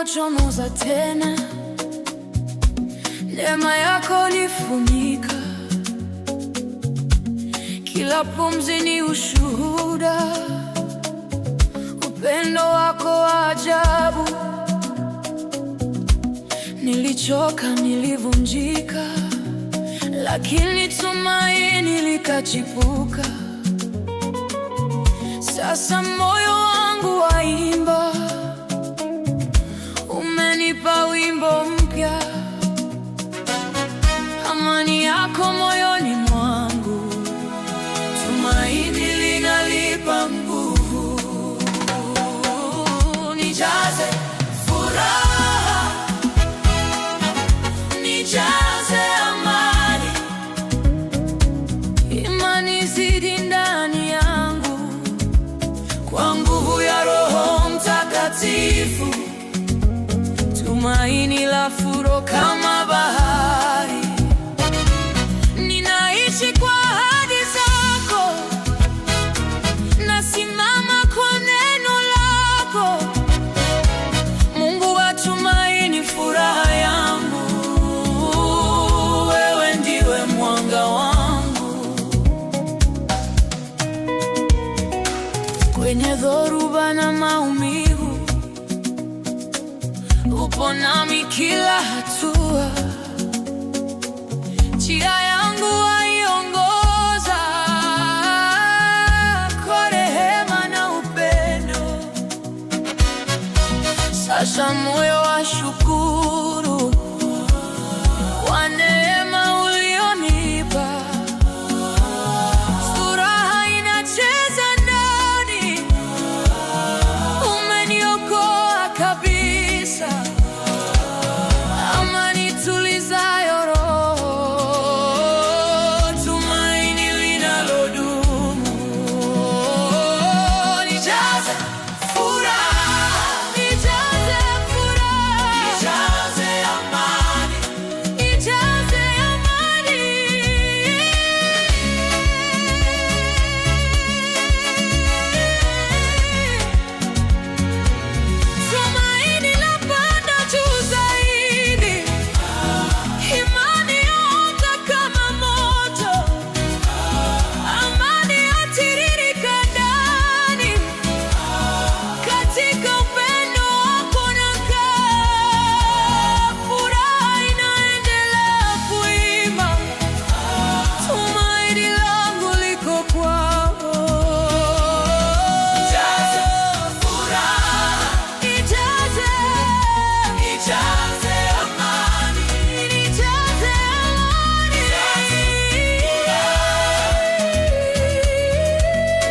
unachomoza tena, neema yako nifunika, kila pumzi ni ushuhuda, upendo wako wa ajabu. Nilichoka, nilivunjika, lakini tumaini likachipuka. Sasa moyo wangu waimba, umenipa wimbo mpya, amani yako moyoni mwangu, tumaini linalipa nguvu. Nijaze furaha, nijaze amani, imani zidi ndani yangu, kwa nguvu ya Roho Mtakatifu. Tumaini la furo kama bahari, ninaishi kwa ahadi zako, nasimama kwa neno lako. Mungu wa tumaini, furaha yangu, wewe ndiwe mwanga wangu. Kwenye dhoruba na maumivu, upo nami kila hatua. Njia yangu waiongoza kwa rehema na upendo. Sasa moyo wa shukuru kwa neema ulionipa, furaha inacheza ndani, umeniokoa kabisa, amani tulizayo roho, tumaini linalodumu. Nijaze furaha, nijaze furaha, nijaze amani, nijaze amani. Tumaini lapanda juu zaidi, imani yaota kama moto, amani yatiririka ndani, katika upendo wako nakaa, furaha inaendelea kuimba, tumaini langu liko kwako. Nijaze furaha, nijaze amani, nijaze amani,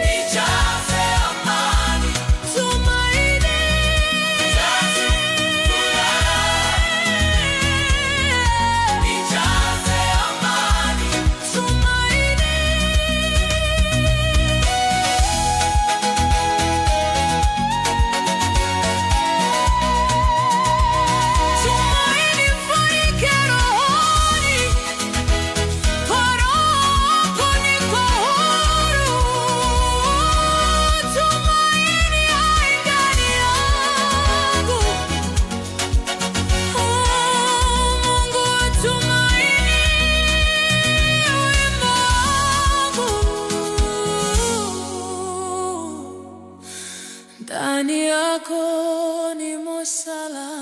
nijaze amani, tumaini, nijaze amani, tumaini. Tumaini funike rohoni, kwa Roho wako niko huru. Tumaini hai ndani yangu, Mungu wa tumaini, wimbo wangu. Ndani yako nimo salama.